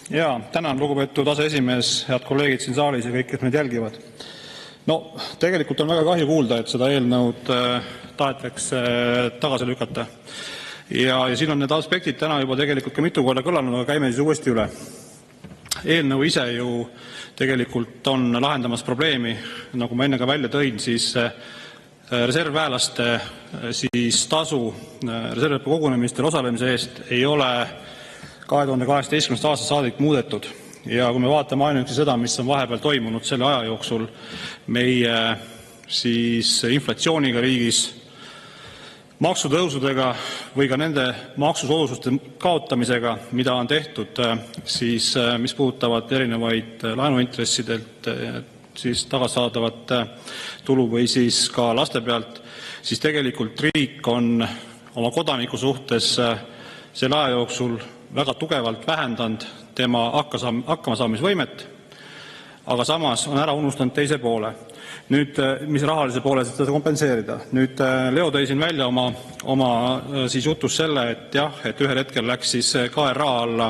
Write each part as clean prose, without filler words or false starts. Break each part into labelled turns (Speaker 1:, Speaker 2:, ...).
Speaker 1: Jaa, tänan, lugupeetud aseesimees, head kolleegid siin saalis ja kõik, kes meid jälgivad. No tegelikult on väga kahju kuulda, et seda eelnõud tahetakse tagasi lükata. Ja siin on need aspektid täna juba tegelikult ka mitu korda kõlanud, aga käime siis uuesti üle. Eelnõu ise ju tegelikult on lahendamas probleemi, nagu ma enne ka välja tõin, siis reservväelaste siis tasu reservõppe kogunemistel osalemise eest ei ole 2018. aasta saadik muudetud. Ja kui me vaatame ainuüksi seda, mis on vahepeal toimunud selle aja jooksul meie siis inflatsiooniga riigis, maksutõusudega või ka nende maksusoodustuste kaotamisega, mida on tehtud, siis mis puudutavad erinevaid laenuintressidelt siis tagasaadavat tulu või siis ka laste pealt, siis tegelikult riik on oma kodaniku suhtes selle aja jooksul väga tugevalt vähendanud tema hakkamasaamisvõimet, aga samas on ära unustanud teise poole. Nüüd, mis rahalise poole seda kompenseerida? Nüüd Leo tõi siin välja oma siis jutus selle, et jah, et ühel hetkel läks siis KRA alla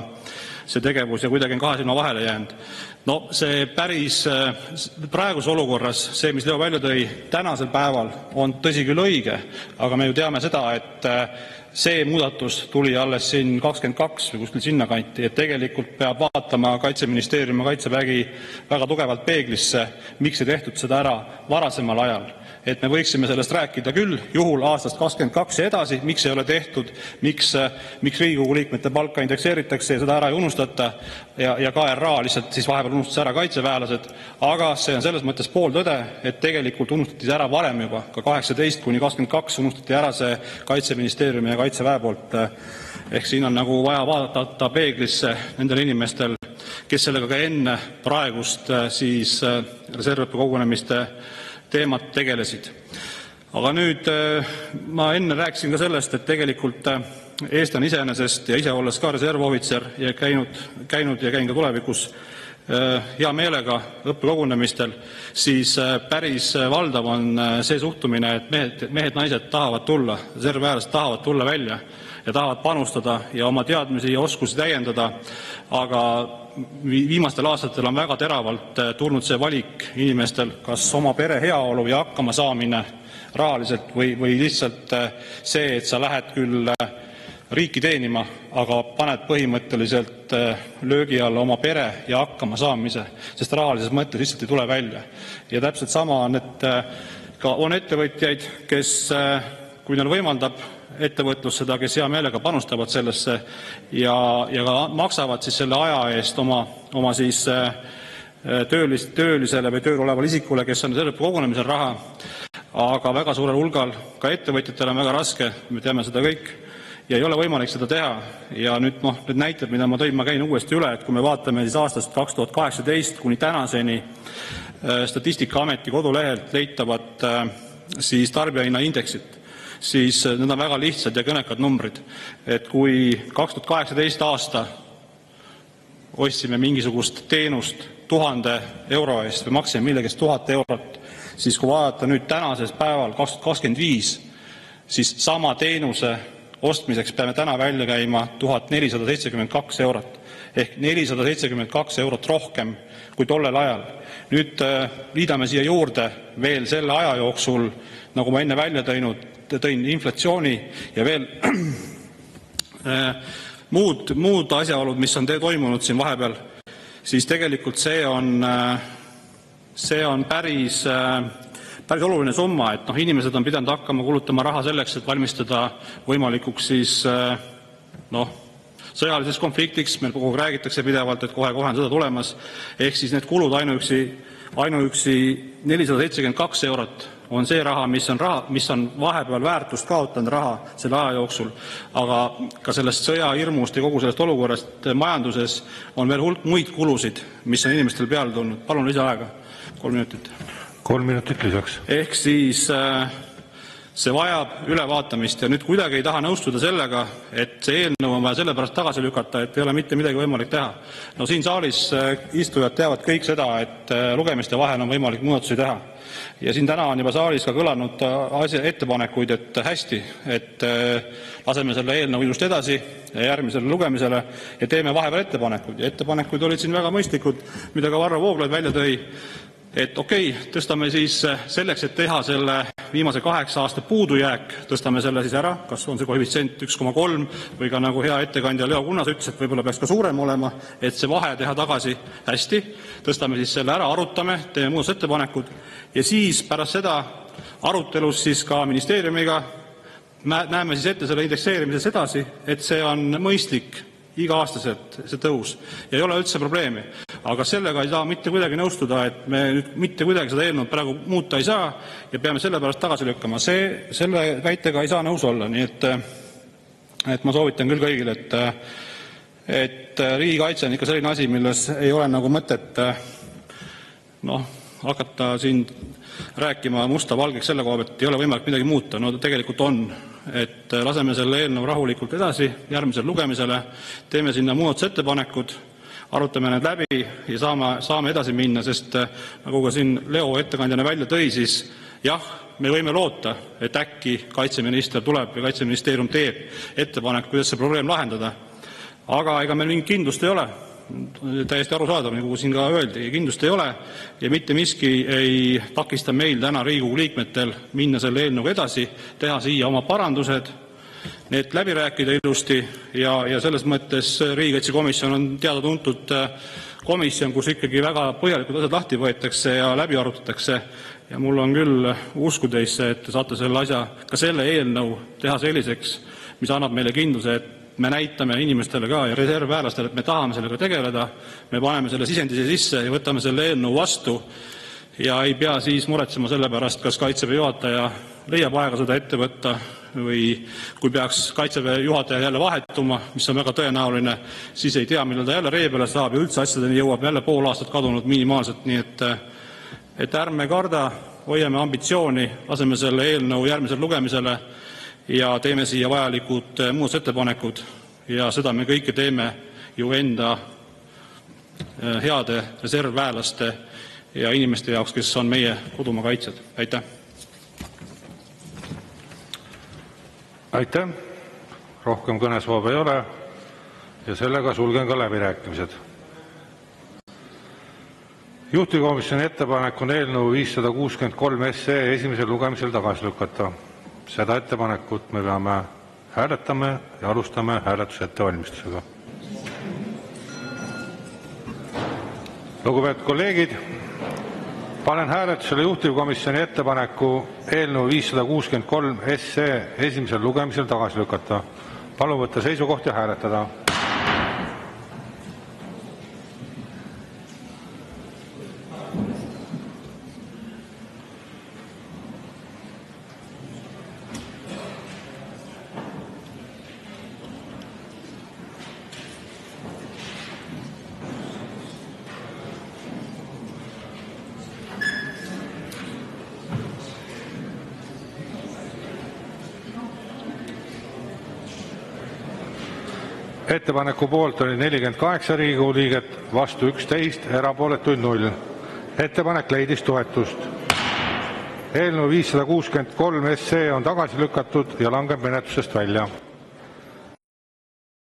Speaker 1: see tegevus ja kuidagi on kahe silma vahele jäänud. No see päris praeguse olukorras, see, mis Leo välja tõi tänasel päeval, on tõsi küll õige, aga me ju teame seda, et see muudatus tuli alles siin 22 või kuskil sinna kanti, et tegelikult peab vaatama Kaitseministeerium ja Kaitsevägi väga tugevalt peeglisse, miks ei tehtud seda ära varasemal ajal. Et me võiksime sellest rääkida küll juhul aastast 22 ja edasi, miks ei ole tehtud, miks Riigikogu liikmete palka indekseeritakse ja seda ära ei unustata ja KRA lihtsalt siis vahepeal unustas ära kaitseväelased, aga see on selles mõttes pooltõde, et tegelikult unustati see ära varem juba, ka 18–22 unustati ära see Kaitseministeeriumi ja Kaitseväe poolt. Ehk siin on nagu vaja vaadata peeglisse nendel inimestel, kes sellega ka enne praegust siis reservõppe kogunemiste teemad tegelesid. Aga nüüd ma enne rääkisin ka sellest, et tegelikult Eesti on iseenesest ja ise olles ka reservohvitser ja käinud ja käin ka tulevikus hea meelega õppekogunemistel, siis päris valdav on see suhtumine, et mehed-naised tahavad tulla, reservväelased tahavad tulla välja ja tahavad panustada ja oma teadmisi ja oskusi täiendada, aga viimastel aastatel on väga teravalt tulnud see valik inimestel, kas oma pere heaolu ja hakkama saamine rahaliselt või lihtsalt see, et sa lähed küll riiki teenima, aga paned põhimõtteliselt löögi alla oma pere ja hakkama saamise, sest rahalises mõttes lihtsalt ei tule välja. Ja täpselt sama on, et ka on ettevõtjaid, kes, kui neil võimaldab ettevõtlus seda, kes hea meelega panustavad sellesse ja ka maksavad siis selle aja eest oma siis töölisele või tööl olevale isikule, kes on reservõppe kogunemisel raha, aga väga suurel hulgal ka ettevõtjatel on väga raske, me teame seda kõik, ja ei ole võimalik seda teha. Ja nüüd need näited, mida ma tõin, ma käin uuesti üle, et kui me vaatame siis aastast 2018 kuni tänaseni Statistikaameti kodulehelt leitavat siis tarbijahinnaindeksit, siis need on väga lihtsad ja kõnekad numbrid. Et kui 2018 aasta ostsime mingisugust teenust 1000 euro eest või maksime millegist 1000 eurot, siis kui vaadata nüüd tänases päeval 2025, siis sama teenuse ostmiseks peame täna välja käima 1472 eurot ehk 472 eurot rohkem kui tollel ajal. Nüüd liidame siia juurde veel selle aja jooksul, nagu ma enne välja tõin inflatsiooni ja veel muud asjaolud, mis on toimunud siin vahepeal, siis tegelikult see on päris oluline summa, et inimesed on pidanud hakkama kulutama raha selleks, et valmistada võimalikuks siis sõjaliseks konfliktiks, meil kogu aeg räägitakse pidevalt, et kohe on sõda tulemas, ehk siis need kulud ainuüksi 472 eurot on see raha, mis on vahepeal väärtust kaotanud raha selle aja jooksul, aga ka sellest sõjahirmust ja kogu sellest olukorrast majanduses on veel hulk muid kulusid, mis on inimestel peale tulnud. Palun lisaaega, 3 minutit.
Speaker 2: 3 minutit lisaks.
Speaker 1: Ehk siis see vajab ülevaatamist ja nüüd kuidagi ei taha nõustuda sellega, et see eelnõu on vaja sellepärast tagasi lükata, et ei ole mitte midagi võimalik teha. No siin saalis istujad teavad kõik seda, et lugemiste vahel on võimalik muudatusi teha. Ja siin täna on juba saalis ka kõlanud ettepanekuid, et hästi, et laseme selle eelnõu ilusti edasi järgmisele lugemisele ja teeme vahepeal ettepanekuid. Ja ettepanekuid olid siin väga mõistlikud, mida ka Varro Vooglaid välja tõi, et okei, tõstame siis selleks, et teha selle viimase 8 aasta puudujääk, tõstame selle siis ära, kas on see koefitsient 1,3 või ka nagu hea ettekandja Leo Kunnas ütles, et võib-olla peaks ka suurem olema, et see vahe teha tagasi. Hästi, tõstame siis selle ära, arutame, teeme muudatusettepanekud ja siis pärast seda arutelus siis ka ministeeriumiga näeme siis ette selle indekseerimises edasi, et see on mõistlik iga-aastaselt see tõus ja ei ole üldse probleemi. Aga sellega ei saa mitte kuidagi nõustuda, et me nüüd mitte kuidagi seda eelnõu praegu muuta ei saa ja peame selle pärast tagasi lükkama. Selle väitega ei saa nõus olla, nii et ma soovitan küll kõigile, et riigikaitse on ikka selline asi, milles ei ole nagu mõtet hakata siin rääkima musta valgeks selle koha pealt, et ei ole võimalik midagi muuta. No tegelikult on, et laseme selle eelnõu rahulikult edasi järgmisele lugemisele, teeme sinna muudatusettepanekud, arutame need läbi ja saame edasi minna, sest nagu ka siin Leo ettekandjana välja tõi, siis jah, me võime loota, et äkki kaitseminister tuleb ja kaitseministeerium teeb ettepanek, kuidas see probleem lahendada. Aga ega meil mingit kindlust ei ole. Täiesti arusaadav, nagu siin ka öeldi, kindlust ei ole ja mitte miski ei takista meil täna Riigikogu liikmetel minna selle eelnõuga edasi, teha siia oma parandused, need läbi rääkida ilusti ja selles mõttes riigikaitsekomisjon on teada-tuntud komisjon, kus ikkagi väga põhjalikud asjad lahti võetakse ja läbi arutatakse ja mul on küll usku teisse, et te saate selle asja, ka selle eelnõu teha selliseks, mis annab meile kindluse, et me näitame inimestele ka ja reservväelastele, et me tahame sellega tegeleda, me paneme selle sisendise sisse ja võtame selle eelnõu vastu ja ei pea siis muretsema selle pärast, kas Kaitseväe juhataja leiab aega seda ette võtta või kui peaks Kaitseväe juhataja jälle vahetuma, mis on väga tõenäoline, siis ei tea, millal ta jälle ree peale saab ja üldse asjadeni jõuab jälle pool aastat kadunud minimaalselt, nii et ärme karda, hoiame ambitsiooni, laseme selle eelnõu järgmisele lugemisele ja teeme siia vajalikud muudatusettepanekud ja seda me kõike teeme ju enda heade reservväelaste ja inimeste jaoks, kes on meie kodumaa kaitsjad. Aitäh!
Speaker 2: Aitäh! Rohkem kõnesoove ei ole ja sellega sulgen ka läbirääkimised. Juhtivkomisjoni ettepanek on eelnõu 563 esimesel lugemisel tagasi lükata. Seda ettepanekut me peame hääletama ja alustame hääletuse ettevalmistusega. Lugupeetud kolleegid, panen hääletusele juhtivkomisjoni ettepaneku eelnõu 563 esimesel lugemisel tagasi lükata. Palun võtta seisukoht ja hääletada. Ettepaneku poolt oli 48 Riigikogu liiget, vastu 11, erapooletuid 0. Ettepanek leidis toetust. Eelnõu 563 on tagasi lükatud ja langeb menetlusest välja.